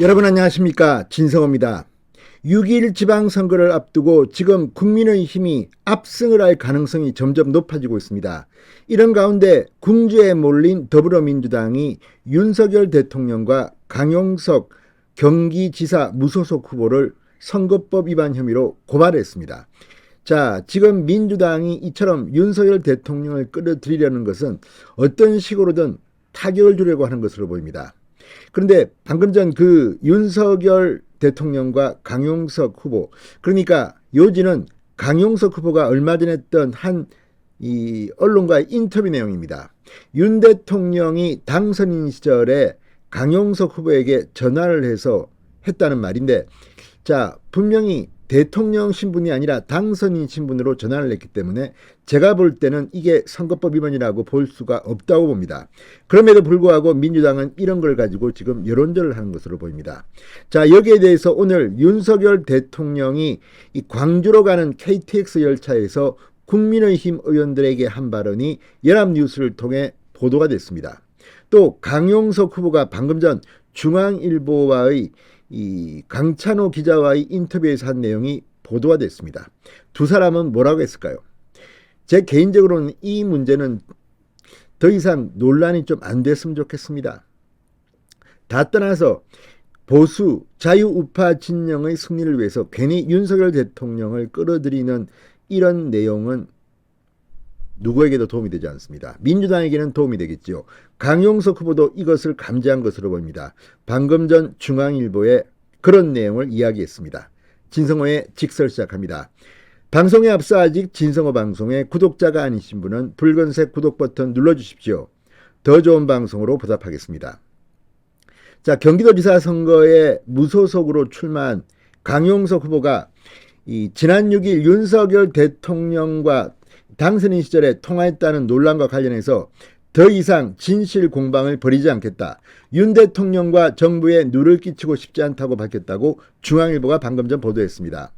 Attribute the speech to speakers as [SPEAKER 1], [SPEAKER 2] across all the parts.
[SPEAKER 1] 여러분 안녕하십니까, 진성호입니다. 6.1 지방선거를 앞두고 지금 국민의힘이 압승을 할 가능성이 점점 높아지고 있습니다. 이런 가운데 궁지에 몰린 더불어민주당이 윤석열 대통령과 강용석 경기지사 무소속 후보를 선거법 위반 혐의로 고발했습니다. 자, 지금 민주당이 이처럼 윤석열 대통령을 끌어들이려는 것은 어떤 식으로든 타격을 주려고 하는 것으로 보입니다. 그런데 방금 전 그 윤석열 대통령과 강용석 후보, 그러니까 요지는 강용석 후보가 얼마 전에 했던 한 이 언론과의 인터뷰 내용입니다. 윤 대통령이 당선인 시절에 강용석 후보에게 전화를 해서 했다는 말인데, 자, 분명히 대통령 신분이 아니라 당선인 신분으로 전화를 했기 때문에 제가 볼 때는 이게 선거법 위반이라고 볼 수가 없다고 봅니다. 그럼에도 불구하고 민주당은 이런 걸 가지고 지금 여론전을 하는 것으로 보입니다. 자, 여기에 대해서 오늘 윤석열 대통령이 이 광주로 가는 KTX 열차에서 국민의힘 의원들에게 한 발언이 연합뉴스를 통해 보도가 됐습니다. 또 강용석 후보가 방금 전 중앙일보와의 이 강찬호 기자와의 인터뷰에서 한 내용이 보도가 됐습니다. 두 사람은 뭐라고 했을까요? 제 개인적으로는 이 문제는 더 이상 논란이 좀 안 됐으면 좋겠습니다. 다 떠나서 보수 자유우파 진영의 승리를 위해서 괜히 윤석열 대통령을 끌어들이는 이런 내용은 누구에게도 도움이 되지 않습니다. 민주당에게는 도움이 되겠지요. 강용석 후보도 이것을 감지한 것으로 보입니다. 방금 전 중앙일보에 그런 내용을 이야기했습니다. 진성호의 직설 시작합니다. 방송에 앞서 아직 진성호 방송에 구독자가 아니신 분은 붉은색 구독 버튼 눌러주십시오. 더 좋은 방송으로 보답하겠습니다. 자, 경기도지사 선거에 무소속으로 출마한 강용석 후보가 지난 6일 윤석열 대통령과 당선인 시절에 통화했다는 논란과 관련해서 더 이상 진실 공방을 벌이지 않겠다. 윤 대통령과 정부에 누를 끼치고 싶지 않다고 밝혔다고 중앙일보가 방금 전 보도했습니다.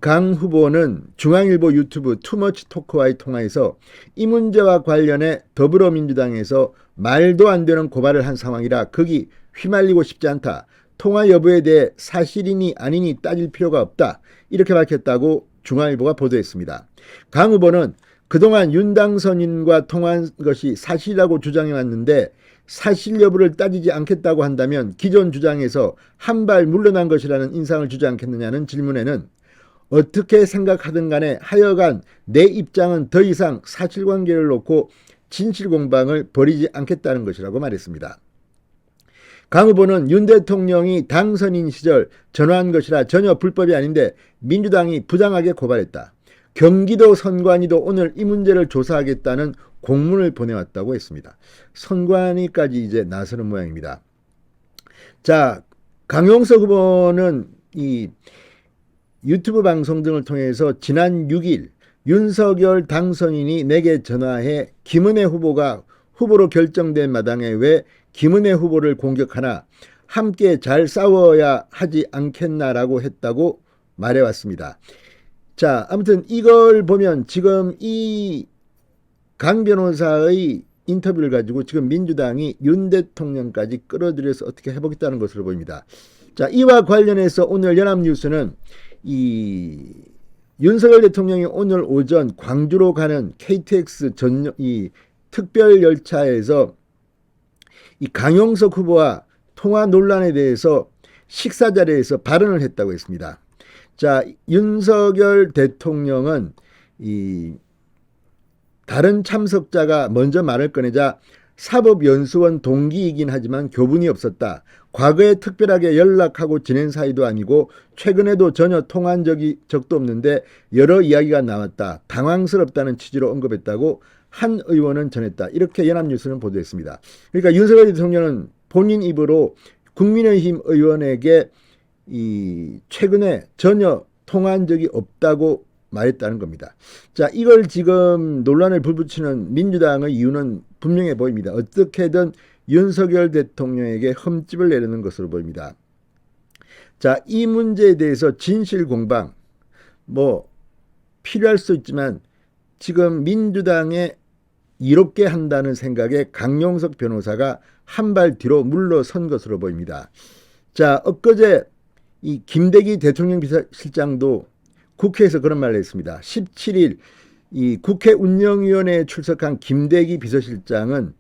[SPEAKER 1] 강 후보는 중앙일보 유튜브 투머치 토크와의 통화에서 이 문제와 관련해 더불어민주당에서 말도 안 되는 고발을 한 상황이라 거기 휘말리고 싶지 않다. 통화 여부에 대해 사실이니 아니니 따질 필요가 없다. 이렇게 밝혔다고 중앙일보가 보도했습니다. 강 후보는 그동안 윤 당선인과 통화한 것이 사실이라고 주장해왔는데 사실 여부를 따지지 않겠다고 한다면 기존 주장에서 한 발 물러난 것이라는 인상을 주지 않겠느냐는 질문에는 어떻게 생각하든 간에 하여간 내 입장은 더 이상 사실관계를 놓고 진실 공방을 벌이지 않겠다는 것이라고 말했습니다. 강 후보는 윤 대통령이 당선인 시절 전화한 것이라 전혀 불법이 아닌데 민주당이 부당하게 고발했다. 경기도 선관위도 오늘 이 문제를 조사하겠다는 공문을 보내왔다고 했습니다. 선관위까지 이제 나서는 모양입니다. 자, 강용석 후보는 이 유튜브 방송 등을 통해서 지난 6일 윤석열 당선인이 내게 전화해 김은혜 후보가 후보로 결정된 마당에 왜 김은혜 후보를 공격하나 함께 잘 싸워야 하지 않겠나라고 했다고 말해왔습니다. 자, 아무튼 이걸 보면 지금 이 강 변호사의 인터뷰를 가지고 지금 민주당이 윤 대통령까지 끌어들여서 어떻게 해보겠다는 것으로 보입니다. 자, 이와 관련해서 오늘 연합뉴스는 이 윤석열 대통령이 오늘 오전 광주로 가는 KTX 전용 이 특별 열차에서 이 강용석 후보와 통화 논란에 대해서 식사 자리에서 발언을 했다고 했습니다. 자, 윤석열 대통령은 이 다른 참석자가 먼저 말을 꺼내자 사법연수원 동기이긴 하지만 교분이 없었다. 과거에 특별하게 연락하고 지낸 사이도 아니고 최근에도 전혀 통화한 적도 없는데 여러 이야기가 나왔다. 당황스럽다는 취지로 언급했다고 한 의원은 전했다. 이렇게 연합뉴스는 보도했습니다. 그러니까 윤석열 대통령은 본인 입으로 국민의힘 의원에게 이 최근에 전혀 통화한 적이 없다고 말했다는 겁니다. 자, 이걸 지금 논란을 불붙이는 민주당의 이유는 분명해 보입니다. 어떻게든 윤석열 대통령에게 흠집을 내려는 것으로 보입니다. 자, 이 문제에 대해서 진실 공방 필요할 수 있지만 지금 민주당의 이롭게 한다는 생각에 강용석 변호사가 한 발 뒤로 물러선 것으로 보입니다. 자, 엊그제 이 김대기 대통령 비서실장도 국회에서 그런 말을 했습니다. 17일 이 국회 운영위원회에 출석한 김대기 비서실장은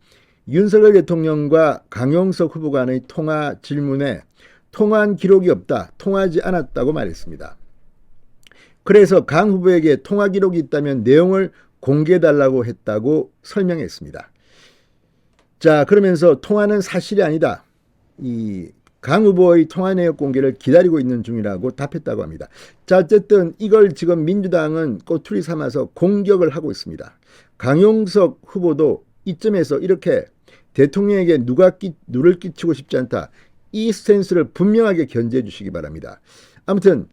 [SPEAKER 1] 윤석열 대통령과 강용석 후보 간의 통화 질문에 통화한 기록이 없다, 통화하지 않았다고 말했습니다. 그래서 강 후보에게 통화 기록이 있다면 내용을 공개해달라고 했다고 설명했습니다. 자, 그러면서 통화는 사실이 아니다. 이 강 후보의 통화 내역 공개를 기다리고 있는 중이라고 답했다고 합니다. 자, 어쨌든 이걸 지금 민주당은 꼬투리 삼아서 공격을 하고 있습니다. 강용석 후보도 이점에서 이렇게 대통령에게 누를 끼치고 싶지 않다. 이 스탠스를 분명하게 견지해 주시기 바랍니다. 아무튼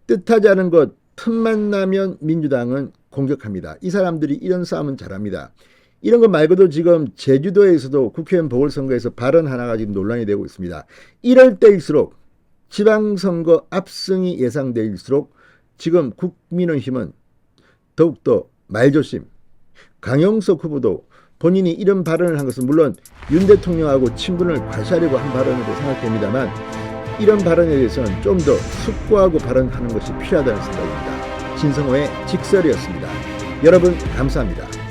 [SPEAKER 1] 뜻하지 않은 것 틈만 나면 민주당은 공격합니다. 이 사람들이 이런 싸움은 잘합니다. 이런 것 말고도 지금 제주도에서도 국회의원 보궐선거에서 발언 하나가 지금 논란이 되고 있습니다. 이럴 때일수록 지방선거 압승이 예상될수록 지금 국민의힘은 더욱더 말조심. 강용석 후보도 본인이 이런 발언을 한 것은 물론 윤 대통령하고 친분을 과시하려고 한 발언으로 생각됩니다만 이런 발언에 대해서는 좀 더 숙고하고 발언하는 것이 필요하다는 생각입니다. 진성호의 직설이었습니다. 여러분 감사합니다.